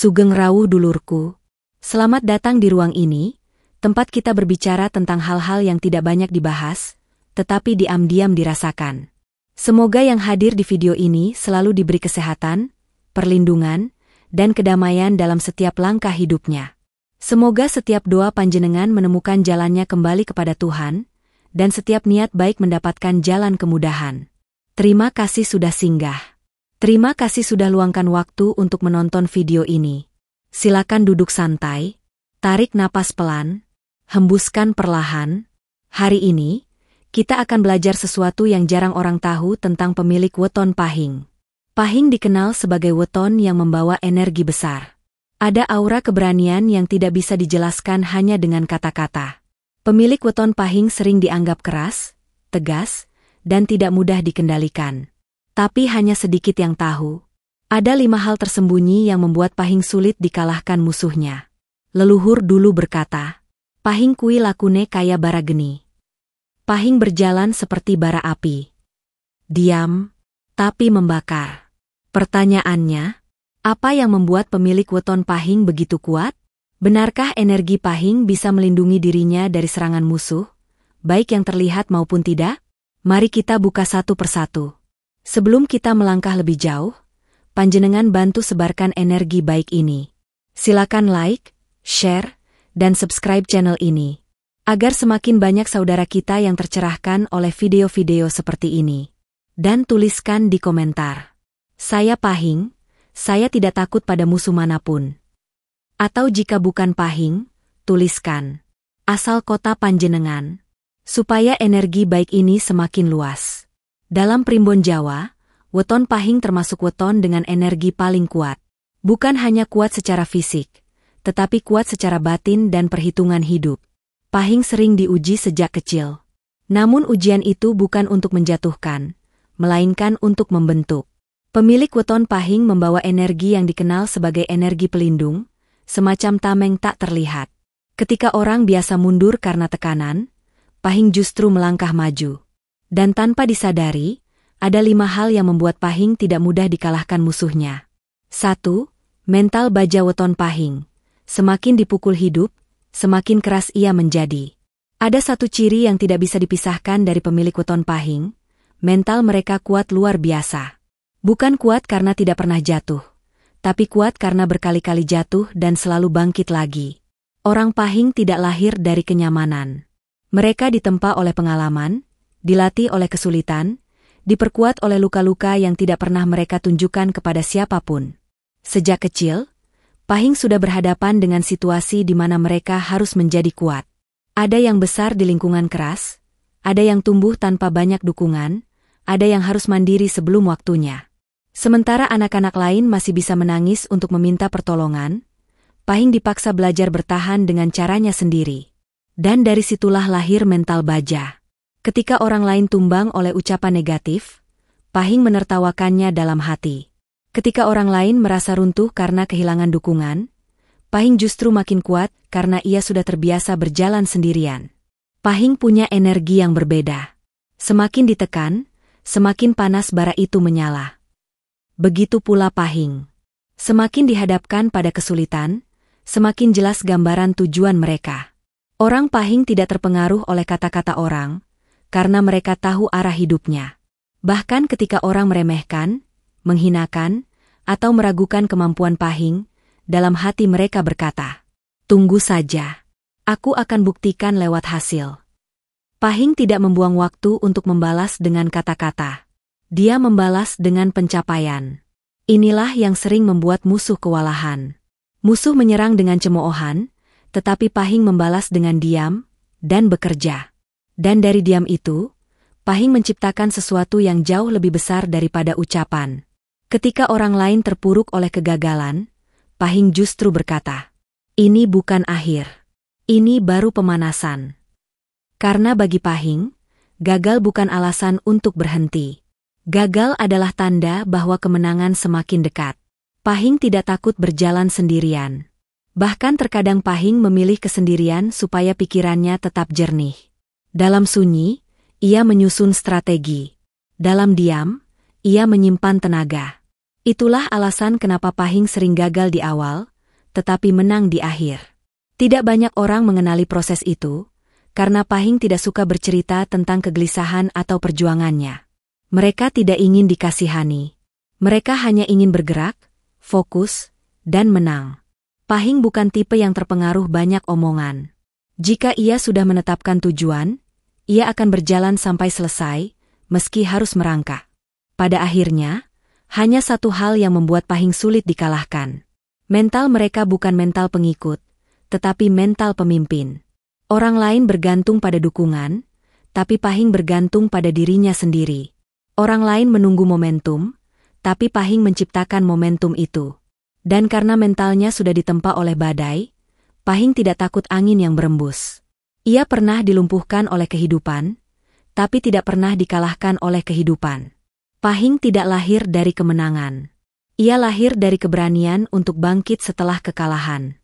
Sugeng rawuh dulurku. Selamat datang di ruang ini, tempat kita berbicara tentang hal-hal yang tidak banyak dibahas, tetapi diam-diam dirasakan. Semoga yang hadir di video ini selalu diberi kesehatan, perlindungan, dan kedamaian dalam setiap langkah hidupnya. Semoga setiap doa panjenengan menemukan jalannya kembali kepada Tuhan, dan setiap niat baik mendapatkan jalan kemudahan. Terima kasih sudah singgah. Terima kasih sudah luangkan waktu untuk menonton video ini. Silakan duduk santai, tarik napas pelan, hembuskan perlahan. Hari ini, kita akan belajar sesuatu yang jarang orang tahu tentang pemilik weton pahing. Pahing dikenal sebagai weton yang membawa energi besar. Ada aura keberanian yang tidak bisa dijelaskan hanya dengan kata-kata. Pemilik weton pahing sering dianggap keras, tegas, dan tidak mudah dikendalikan. Tapi hanya sedikit yang tahu. Ada 5 hal tersembunyi yang membuat pahing sulit dikalahkan musuhnya. Leluhur dulu berkata, pahing kui lakune kaya bara geni. Pahing berjalan seperti bara api. Diam, tapi membakar. Pertanyaannya, apa yang membuat pemilik weton pahing begitu kuat? Benarkah energi pahing bisa melindungi dirinya dari serangan musuh, baik yang terlihat maupun tidak? Mari kita buka satu persatu. Sebelum kita melangkah lebih jauh, panjenengan bantu sebarkan energi baik ini. Silakan like, share, dan subscribe channel ini, agar semakin banyak saudara kita yang tercerahkan oleh video-video seperti ini. Dan tuliskan di komentar, saya pahing, saya tidak takut pada musuh manapun. Atau jika bukan pahing, tuliskan, asal kota panjenengan, supaya energi baik ini semakin luas. Dalam primbon Jawa, weton pahing termasuk weton dengan energi paling kuat. Bukan hanya kuat secara fisik, tetapi kuat secara batin dan perhitungan hidup. Pahing sering diuji sejak kecil. Namun ujian itu bukan untuk menjatuhkan, melainkan untuk membentuk. Pemilik weton pahing membawa energi yang dikenal sebagai energi pelindung, semacam tameng tak terlihat. Ketika orang biasa mundur karena tekanan, pahing justru melangkah maju. Dan tanpa disadari, ada 5 hal yang membuat pahing tidak mudah dikalahkan musuhnya. 1. Mental baja weton pahing. Semakin dipukul hidup, semakin keras ia menjadi. Ada satu ciri yang tidak bisa dipisahkan dari pemilik weton pahing, mental mereka kuat luar biasa. Bukan kuat karena tidak pernah jatuh, tapi kuat karena berkali-kali jatuh dan selalu bangkit lagi. Orang pahing tidak lahir dari kenyamanan. Mereka ditempa oleh pengalaman, dilatih oleh kesulitan, diperkuat oleh luka-luka yang tidak pernah mereka tunjukkan kepada siapapun. Sejak kecil, pahing sudah berhadapan dengan situasi di mana mereka harus menjadi kuat. Ada yang besar di lingkungan keras, ada yang tumbuh tanpa banyak dukungan, ada yang harus mandiri sebelum waktunya. Sementara anak-anak lain masih bisa menangis untuk meminta pertolongan, pahing dipaksa belajar bertahan dengan caranya sendiri. Dan dari situlah lahir mental baja. Ketika orang lain tumbang oleh ucapan negatif, pahing menertawakannya dalam hati. Ketika orang lain merasa runtuh karena kehilangan dukungan, pahing justru makin kuat karena ia sudah terbiasa berjalan sendirian. Pahing punya energi yang berbeda. Semakin ditekan, semakin panas bara itu menyala. Begitu pula pahing. Semakin dihadapkan pada kesulitan, semakin jelas gambaran tujuan mereka. Orang pahing tidak terpengaruh oleh kata-kata orang, karena mereka tahu arah hidupnya. Bahkan ketika orang meremehkan, menghinakan, atau meragukan kemampuan pahing, dalam hati mereka berkata, tunggu saja, aku akan buktikan lewat hasil. Pahing tidak membuang waktu untuk membalas dengan kata-kata. Dia membalas dengan pencapaian. Inilah yang sering membuat musuh kewalahan. Musuh menyerang dengan cemoohan, tetapi pahing membalas dengan diam dan bekerja. Dan dari diam itu, pahing menciptakan sesuatu yang jauh lebih besar daripada ucapan. Ketika orang lain terpuruk oleh kegagalan, pahing justru berkata, ini bukan akhir. Ini baru pemanasan. Karena bagi pahing, gagal bukan alasan untuk berhenti. Gagal adalah tanda bahwa kemenangan semakin dekat. Pahing tidak takut berjalan sendirian. Bahkan terkadang pahing memilih kesendirian supaya pikirannya tetap jernih. Dalam sunyi, ia menyusun strategi. Dalam diam, ia menyimpan tenaga. Itulah alasan kenapa pahing sering gagal di awal, tetapi menang di akhir. Tidak banyak orang mengenali proses itu, karena Pahing tidak suka bercerita tentang kegelisahan atau perjuangannya. Mereka tidak ingin dikasihani. Mereka hanya ingin bergerak, fokus, dan menang. Pahing bukan tipe yang terpengaruh banyak omongan. Jika ia sudah menetapkan tujuan, ia akan berjalan sampai selesai, meski harus merangkak. Pada akhirnya, hanya satu hal yang membuat Pahing sulit dikalahkan. Mental mereka bukan mental pengikut, tetapi mental pemimpin. Orang lain bergantung pada dukungan, tapi Pahing bergantung pada dirinya sendiri. Orang lain menunggu momentum, tapi Pahing menciptakan momentum itu. Dan karena mentalnya sudah ditempa oleh badai, Pahing tidak takut angin yang berembus. Ia pernah dilumpuhkan oleh kehidupan, tapi tidak pernah dikalahkan oleh kehidupan. Pahing tidak lahir dari kemenangan. Ia lahir dari keberanian untuk bangkit setelah kekalahan.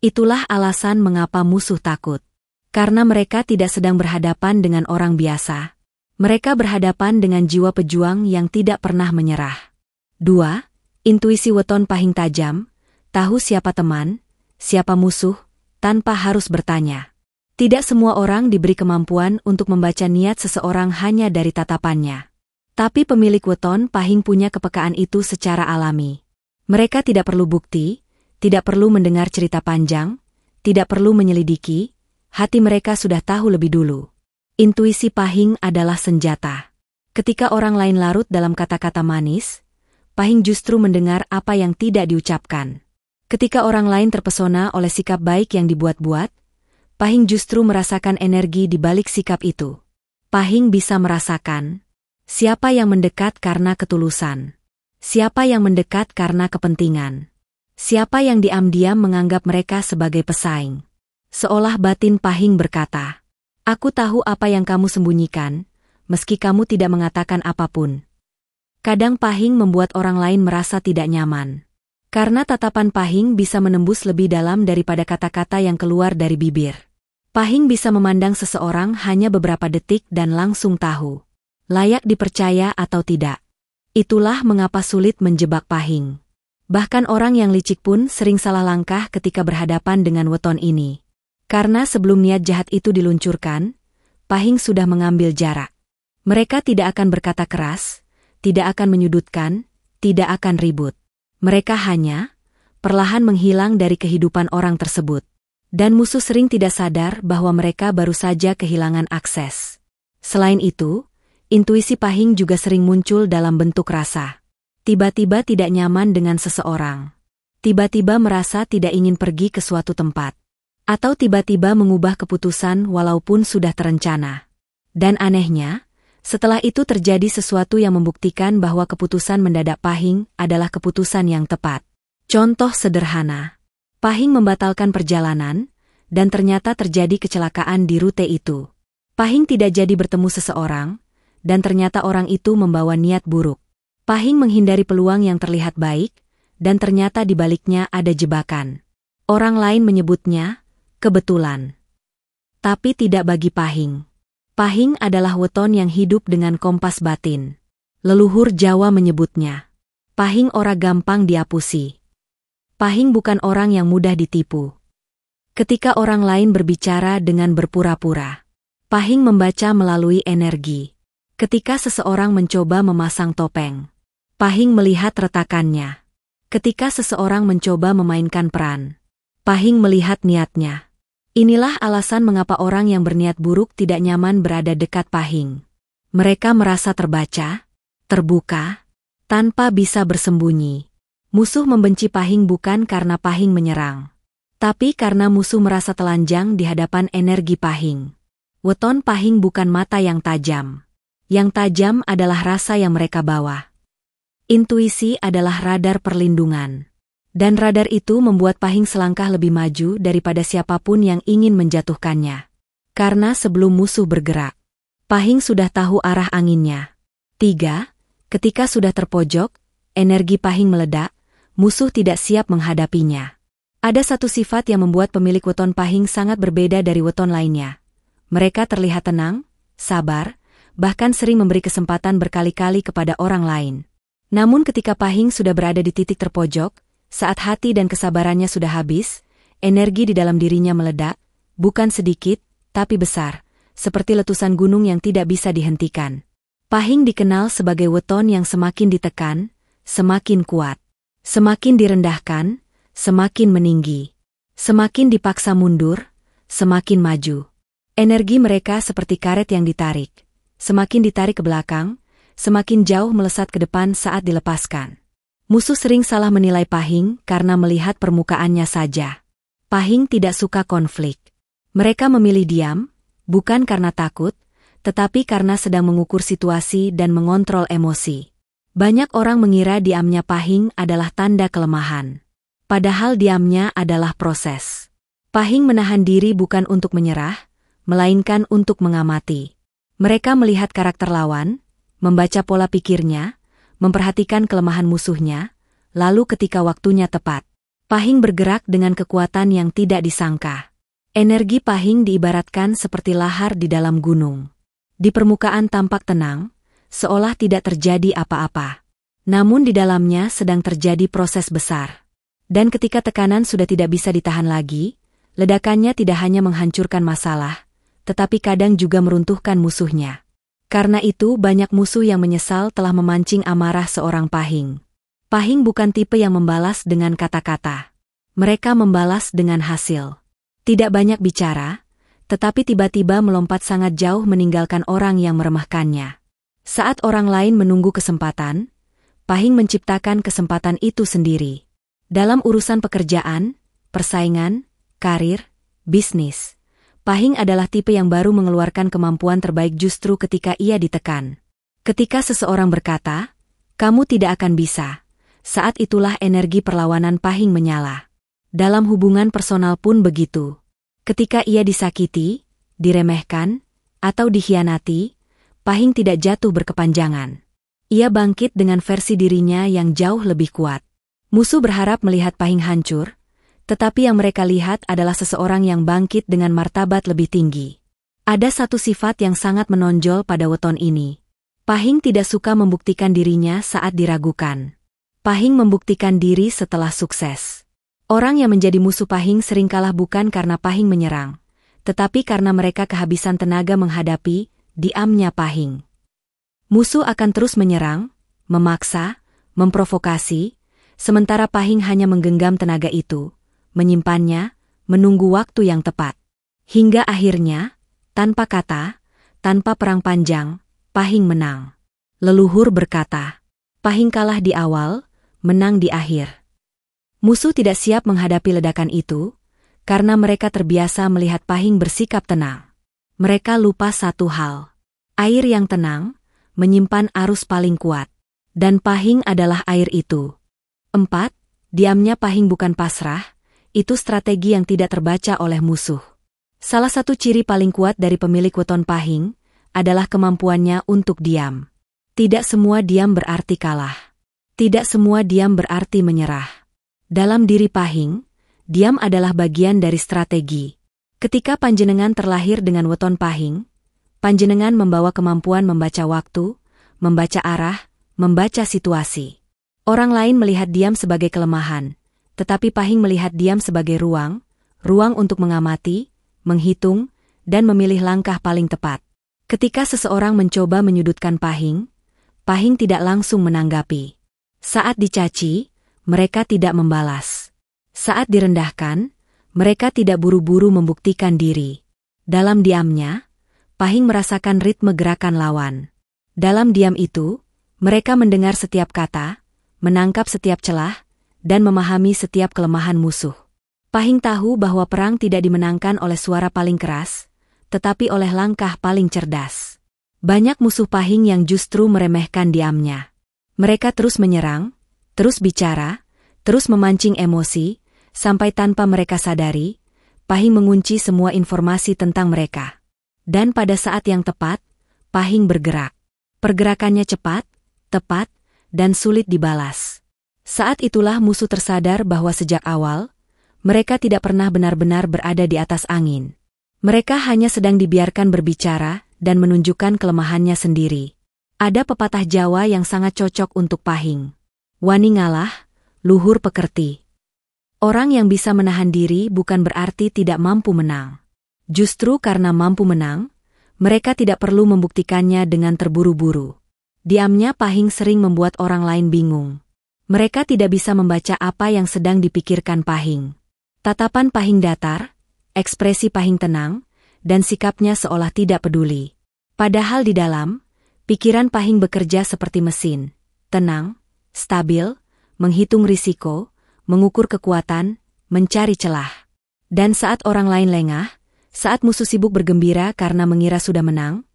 Itulah alasan mengapa musuh takut. Karena mereka tidak sedang berhadapan dengan orang biasa. Mereka berhadapan dengan jiwa pejuang yang tidak pernah menyerah. 2. Intuisi weton Pahing tajam, tahu siapa teman, siapa musuh, tanpa harus bertanya. Tidak semua orang diberi kemampuan untuk membaca niat seseorang hanya dari tatapannya. Tapi pemilik weton Pahing punya kepekaan itu secara alami. Mereka tidak perlu bukti, tidak perlu mendengar cerita panjang, tidak perlu menyelidiki, hati mereka sudah tahu lebih dulu. Intuisi Pahing adalah senjata. Ketika orang lain larut dalam kata-kata manis, Pahing justru mendengar apa yang tidak diucapkan. Ketika orang lain terpesona oleh sikap baik yang dibuat-buat, Pahing justru merasakan energi di balik sikap itu. Pahing bisa merasakan siapa yang mendekat karena ketulusan, siapa yang mendekat karena kepentingan, siapa yang diam-diam menganggap mereka sebagai pesaing. Seolah batin Pahing berkata, "Aku tahu apa yang kamu sembunyikan, meski kamu tidak mengatakan apapun." Kadang Pahing membuat orang lain merasa tidak nyaman. Karena tatapan Pahing bisa menembus lebih dalam daripada kata-kata yang keluar dari bibir. Pahing bisa memandang seseorang hanya beberapa detik dan langsung tahu layak dipercaya atau tidak. Itulah mengapa sulit menjebak Pahing. Bahkan orang yang licik pun sering salah langkah ketika berhadapan dengan weton ini. Karena sebelum niat jahat itu diluncurkan, Pahing sudah mengambil jarak. Mereka tidak akan berkata keras, tidak akan menyudutkan, tidak akan ribut. Mereka hanya perlahan menghilang dari kehidupan orang tersebut. Dan musuh sering tidak sadar bahwa mereka baru saja kehilangan akses. Selain itu, intuisi Pahing juga sering muncul dalam bentuk rasa. Tiba-tiba tidak nyaman dengan seseorang. Tiba-tiba merasa tidak ingin pergi ke suatu tempat. Atau tiba-tiba mengubah keputusan walaupun sudah terencana. Dan anehnya, setelah itu terjadi sesuatu yang membuktikan bahwa keputusan mendadak Pahing adalah keputusan yang tepat. Contoh sederhana. Pahing membatalkan perjalanan, dan ternyata terjadi kecelakaan di rute itu. Pahing tidak jadi bertemu seseorang, dan ternyata orang itu membawa niat buruk. Pahing menghindari peluang yang terlihat baik, dan ternyata di baliknya ada jebakan. Orang lain menyebutnya kebetulan. Tapi tidak bagi Pahing. Pahing adalah weton yang hidup dengan kompas batin. Leluhur Jawa menyebutnya Pahing ora gampang diapusi. Pahing bukan orang yang mudah ditipu. Ketika orang lain berbicara dengan berpura-pura, Pahing membaca melalui energi. Ketika seseorang mencoba memasang topeng, Pahing melihat retakannya. Ketika seseorang mencoba memainkan peran, Pahing melihat niatnya. Inilah alasan mengapa orang yang berniat buruk tidak nyaman berada dekat Pahing. Mereka merasa terbaca, terbuka, tanpa bisa bersembunyi. Musuh membenci Pahing bukan karena Pahing menyerang, tapi karena musuh merasa telanjang di hadapan energi Pahing. Weton Pahing bukan mata yang tajam. Yang tajam adalah rasa yang mereka bawa. Intuisi adalah radar perlindungan. Dan radar itu membuat Pahing selangkah lebih maju daripada siapapun yang ingin menjatuhkannya. Karena sebelum musuh bergerak, Pahing sudah tahu arah anginnya. 3. Ketika sudah terpojok, energi Pahing meledak, musuh tidak siap menghadapinya. Ada satu sifat yang membuat pemilik weton Pahing sangat berbeda dari weton lainnya. Mereka terlihat tenang, sabar, bahkan sering memberi kesempatan berkali-kali kepada orang lain. Namun ketika Pahing sudah berada di titik terpojok, Saat hati dan kesabarannya sudah habis, energi di dalam dirinya meledak, bukan sedikit, tapi besar, seperti letusan gunung yang tidak bisa dihentikan. Pahing dikenal sebagai weton yang semakin ditekan, semakin kuat. Semakin direndahkan, semakin meninggi. Semakin dipaksa mundur, semakin maju. Energi mereka seperti karet yang ditarik. Semakin ditarik ke belakang, semakin jauh melesat ke depan saat dilepaskan. Musuh sering salah menilai Pahing karena melihat permukaannya saja. Pahing tidak suka konflik. Mereka memilih diam, bukan karena takut, tetapi karena sedang mengukur situasi dan mengontrol emosi. Banyak orang mengira diamnya Pahing adalah tanda kelemahan. Padahal diamnya adalah proses. Pahing menahan diri bukan untuk menyerah, melainkan untuk mengamati. Mereka melihat karakter lawan, membaca pola pikirnya, memperhatikan kelemahan musuhnya, lalu ketika waktunya tepat, Pahing bergerak dengan kekuatan yang tidak disangka. Energi Pahing diibaratkan seperti lahar di dalam gunung. Di permukaan tampak tenang, seolah tidak terjadi apa-apa. Namun di dalamnya sedang terjadi proses besar. Dan ketika tekanan sudah tidak bisa ditahan lagi, ledakannya tidak hanya menghancurkan masalah, tetapi kadang juga meruntuhkan musuhnya. Karena itu banyak musuh yang menyesal telah memancing amarah seorang Pahing. Pahing bukan tipe yang membalas dengan kata-kata. Mereka membalas dengan hasil. Tidak banyak bicara, tetapi tiba-tiba melompat sangat jauh meninggalkan orang yang meremehkannya. Saat orang lain menunggu kesempatan, Pahing menciptakan kesempatan itu sendiri. Dalam urusan pekerjaan, persaingan, karir, bisnis, Pahing adalah tipe yang baru mengeluarkan kemampuan terbaik justru ketika ia ditekan. Ketika seseorang berkata, "Kamu tidak akan bisa," saat itulah energi perlawanan Pahing menyala. Dalam hubungan personal pun begitu. Ketika ia disakiti, diremehkan, atau dikhianati, Pahing tidak jatuh berkepanjangan. Ia bangkit dengan versi dirinya yang jauh lebih kuat. Musuh berharap melihat Pahing hancur, tetapi yang mereka lihat adalah seseorang yang bangkit dengan martabat lebih tinggi. Ada satu sifat yang sangat menonjol pada weton ini. Pahing tidak suka membuktikan dirinya saat diragukan. Pahing membuktikan diri setelah sukses. Orang yang menjadi musuh Pahing sering kalah bukan karena Pahing menyerang, tetapi karena mereka kehabisan tenaga menghadapi diamnya Pahing. Musuh akan terus menyerang, memaksa, memprovokasi, sementara Pahing hanya menggenggam tenaga itu, menyimpannya, menunggu waktu yang tepat. Hingga akhirnya, tanpa kata, tanpa perang panjang, Pahing menang. Leluhur berkata, Pahing kalah di awal, menang di akhir. Musuh tidak siap menghadapi ledakan itu, karena mereka terbiasa melihat Pahing bersikap tenang. Mereka lupa satu hal. Air yang tenang, menyimpan arus paling kuat. Dan Pahing adalah air itu. 4. Diamnya Pahing bukan pasrah, itu strategi yang tidak terbaca oleh musuh. Salah satu ciri paling kuat dari pemilik weton Pahing adalah kemampuannya untuk diam. Tidak semua diam berarti kalah. Tidak semua diam berarti menyerah. Dalam diri Pahing, diam adalah bagian dari strategi. Ketika panjenengan terlahir dengan weton Pahing, panjenengan membawa kemampuan membaca waktu, membaca arah, membaca situasi. Orang lain melihat diam sebagai kelemahan, tetapi Pahing melihat diam sebagai ruang untuk mengamati, menghitung, dan memilih langkah paling tepat. Ketika seseorang mencoba menyudutkan Pahing, Pahing tidak langsung menanggapi. Saat dicaci, mereka tidak membalas. Saat direndahkan, mereka tidak buru-buru membuktikan diri. Dalam diamnya, Pahing merasakan ritme gerakan lawan. Dalam diam itu, mereka mendengar setiap kata, menangkap setiap celah, dan memahami setiap kelemahan musuh. Pahing tahu bahwa perang tidak dimenangkan oleh suara paling keras, tetapi oleh langkah paling cerdas. Banyak musuh Pahing yang justru meremehkan diamnya. Mereka terus menyerang, terus bicara, terus memancing emosi, sampai tanpa mereka sadari, Pahing mengunci semua informasi tentang mereka. Dan pada saat yang tepat, Pahing bergerak. Pergerakannya cepat, tepat, dan sulit dibalas. Saat itulah musuh tersadar bahwa sejak awal, mereka tidak pernah benar-benar berada di atas angin. Mereka hanya sedang dibiarkan berbicara dan menunjukkan kelemahannya sendiri. Ada pepatah Jawa yang sangat cocok untuk Pahing. Wani ngalah, luhur pekerti. Orang yang bisa menahan diri bukan berarti tidak mampu menang. Justru karena mampu menang, mereka tidak perlu membuktikannya dengan terburu-buru. Diamnya Pahing sering membuat orang lain bingung. Mereka tidak bisa membaca apa yang sedang dipikirkan Pahing. Tatapan Pahing datar, ekspresi Pahing tenang, dan sikapnya seolah tidak peduli. Padahal di dalam, pikiran Pahing bekerja seperti mesin, tenang, stabil, menghitung risiko, mengukur kekuatan, mencari celah. Dan saat orang lain lengah, saat musuh sibuk bergembira karena mengira sudah menang,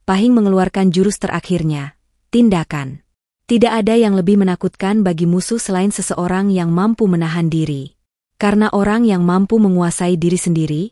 Pahing mengeluarkan jurus terakhirnya, tindakan. Tidak ada yang lebih menakutkan bagi musuh selain seseorang yang mampu menahan diri. Karena orang yang mampu menguasai diri sendiri,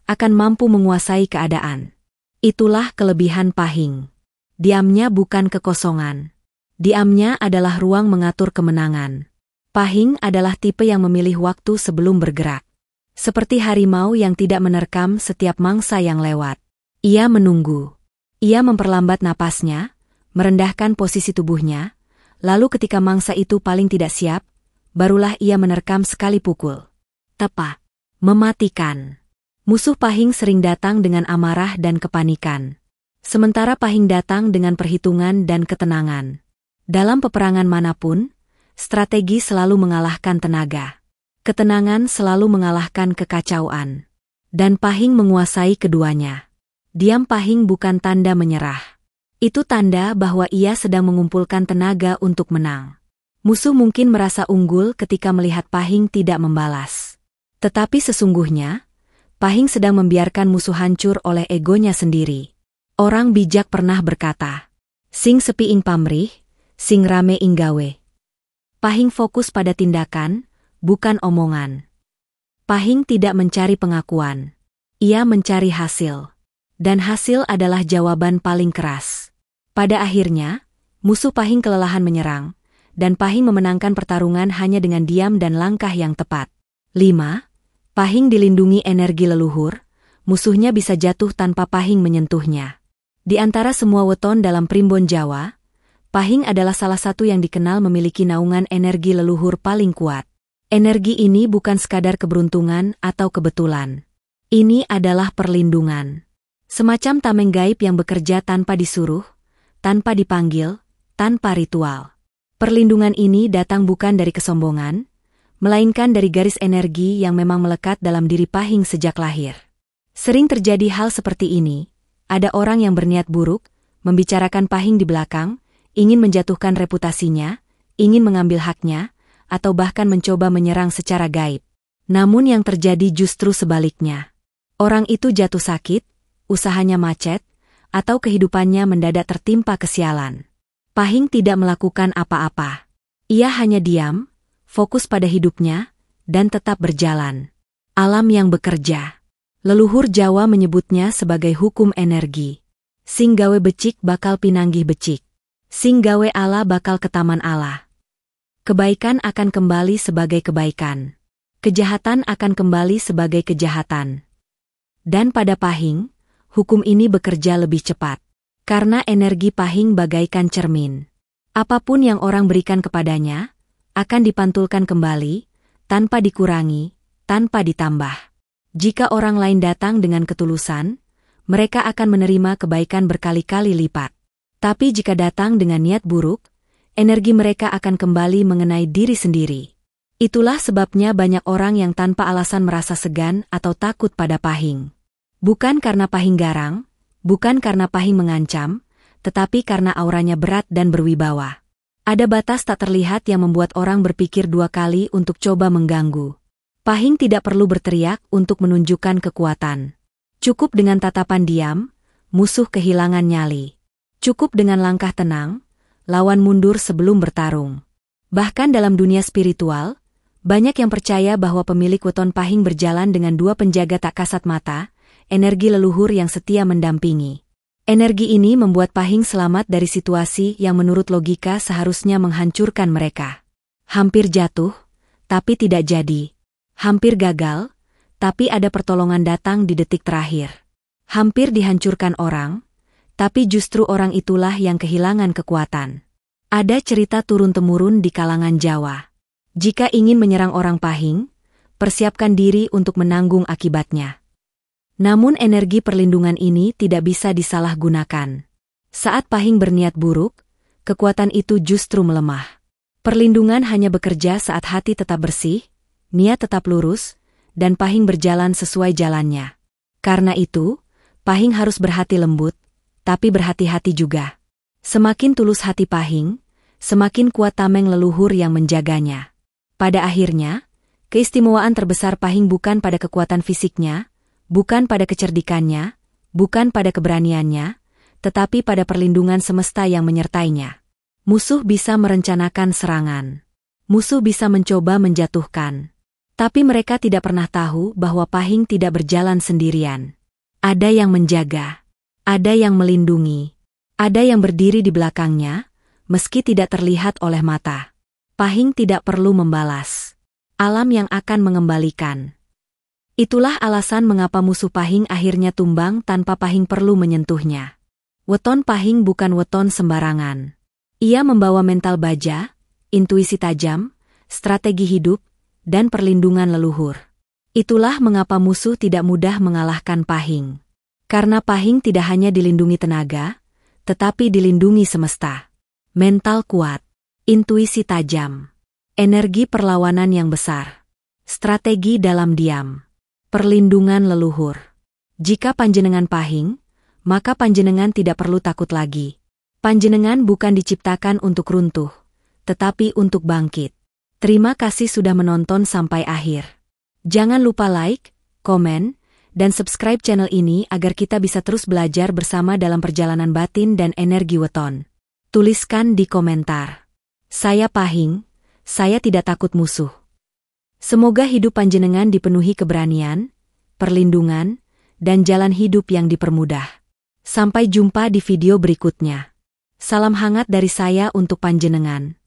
akan mampu menguasai keadaan. Itulah kelebihan Pahing. Diamnya bukan kekosongan. Diamnya adalah ruang mengatur kemenangan. Pahing adalah tipe yang memilih waktu sebelum bergerak. Seperti harimau yang tidak menerkam setiap mangsa yang lewat. Ia menunggu. Ia memperlambat napasnya, merendahkan posisi tubuhnya, lalu ketika mangsa itu paling tidak siap, barulah ia menerkam sekali pukul. Tepat. Mematikan. Musuh Pahing sering datang dengan amarah dan kepanikan. Sementara Pahing datang dengan perhitungan dan ketenangan. Dalam peperangan manapun, strategi selalu mengalahkan tenaga. Ketenangan selalu mengalahkan kekacauan. Dan Pahing menguasai keduanya. Diam Pahing bukan tanda menyerah. Itu tanda bahwa ia sedang mengumpulkan tenaga untuk menang. Musuh mungkin merasa unggul ketika melihat Pahing tidak membalas. Tetapi sesungguhnya, Pahing sedang membiarkan musuh hancur oleh egonya sendiri. Orang bijak pernah berkata, "Sing sepi ing pamrih, sing rame ing gawe." Pahing fokus pada tindakan, bukan omongan. Pahing tidak mencari pengakuan. Ia mencari hasil. Dan hasil adalah jawaban paling keras. Pada akhirnya, musuh Pahing kelelahan menyerang, dan Pahing memenangkan pertarungan hanya dengan diam dan langkah yang tepat. 5. Pahing dilindungi energi leluhur, musuhnya bisa jatuh tanpa Pahing menyentuhnya. Di antara semua weton dalam primbon Jawa, Pahing adalah salah satu yang dikenal memiliki naungan energi leluhur paling kuat. Energi ini bukan sekadar keberuntungan atau kebetulan. Ini adalah perlindungan. Semacam tameng gaib yang bekerja tanpa disuruh, tanpa dipanggil, tanpa ritual. Perlindungan ini datang bukan dari kesombongan, melainkan dari garis energi yang memang melekat dalam diri Pahing sejak lahir. Sering terjadi hal seperti ini, ada orang yang berniat buruk, membicarakan Pahing di belakang, ingin menjatuhkan reputasinya, ingin mengambil haknya, atau bahkan mencoba menyerang secara gaib. Namun yang terjadi justru sebaliknya. Orang itu jatuh sakit, usahanya macet, atau kehidupannya mendadak tertimpa kesialan. Pahing tidak melakukan apa-apa. Ia hanya diam, fokus pada hidupnya, dan tetap berjalan. Alam yang bekerja. Leluhur Jawa menyebutnya sebagai hukum energi. Sing gawe becik bakal pinanggih becik. Sing gawe ala bakal ketaman ala. Kebaikan akan kembali sebagai kebaikan. Kejahatan akan kembali sebagai kejahatan. Dan pada Pahing, hukum ini bekerja lebih cepat. Karena energi Pahing bagaikan cermin. Apapun yang orang berikan kepadanya, akan dipantulkan kembali, tanpa dikurangi, tanpa ditambah. Jika orang lain datang dengan ketulusan, mereka akan menerima kebaikan berkali-kali lipat. Tapi jika datang dengan niat buruk, energi mereka akan kembali mengenai diri sendiri. Itulah sebabnya banyak orang yang tanpa alasan merasa segan atau takut pada Pahing. Bukan karena Pahing garang, bukan karena Pahing mengancam, tetapi karena auranya berat dan berwibawa. Ada batas tak terlihat yang membuat orang berpikir dua kali untuk coba mengganggu. Pahing tidak perlu berteriak untuk menunjukkan kekuatan. Cukup dengan tatapan diam, musuh kehilangan nyali. Cukup dengan langkah tenang, lawan mundur sebelum bertarung. Bahkan dalam dunia spiritual, banyak yang percaya bahwa pemilik weton Pahing berjalan dengan dua penjaga tak kasat mata, energi leluhur yang setia mendampingi. Energi ini membuat Pahing selamat dari situasi yang menurut logika seharusnya menghancurkan mereka. Hampir jatuh, tapi tidak jadi. Hampir gagal, tapi ada pertolongan datang di detik terakhir. Hampir dihancurkan orang, tapi justru orang itulah yang kehilangan kekuatan. Ada cerita turun-temurun di kalangan Jawa. Jika ingin menyerang orang Pahing, persiapkan diri untuk menanggung akibatnya. Namun energi perlindungan ini tidak bisa disalahgunakan. Saat Pahing berniat buruk, kekuatan itu justru melemah. Perlindungan hanya bekerja saat hati tetap bersih, niat tetap lurus, dan Pahing berjalan sesuai jalannya. Karena itu, Pahing harus berhati lembut, tapi berhati-hati juga. Semakin tulus hati Pahing, semakin kuat tameng leluhur yang menjaganya. Pada akhirnya, keistimewaan terbesar Pahing bukan pada kekuatan fisiknya, bukan pada kecerdikannya, bukan pada keberaniannya, tetapi pada perlindungan semesta yang menyertainya. Musuh bisa merencanakan serangan. Musuh bisa mencoba menjatuhkan. Tapi mereka tidak pernah tahu bahwa Pahing tidak berjalan sendirian. Ada yang menjaga. Ada yang melindungi. Ada yang berdiri di belakangnya, meski tidak terlihat oleh mata. Pahing tidak perlu membalas. Alam yang akan mengembalikan. Itulah alasan mengapa musuh Pahing akhirnya tumbang tanpa Pahing perlu menyentuhnya. Weton Pahing bukan weton sembarangan. Ia membawa mental baja, intuisi tajam, strategi hidup, dan perlindungan leluhur. Itulah mengapa musuh tidak mudah mengalahkan Pahing. Karena Pahing tidak hanya dilindungi tenaga, tetapi dilindungi semesta. Mental kuat, intuisi tajam, energi perlawanan yang besar, strategi dalam diam, perlindungan leluhur. Jika panjenengan Pahing, maka panjenengan tidak perlu takut lagi. Panjenengan bukan diciptakan untuk runtuh, tetapi untuk bangkit. Terima kasih sudah menonton sampai akhir. Jangan lupa like, komen, dan subscribe channel ini agar kita bisa terus belajar bersama dalam perjalanan batin dan energi weton. Tuliskan di komentar. Saya Pahing, saya tidak takut musuh. Semoga hidup panjenengan dipenuhi keberanian, perlindungan, dan jalan hidup yang dipermudah. Sampai jumpa di video berikutnya. Salam hangat dari saya untuk panjenengan.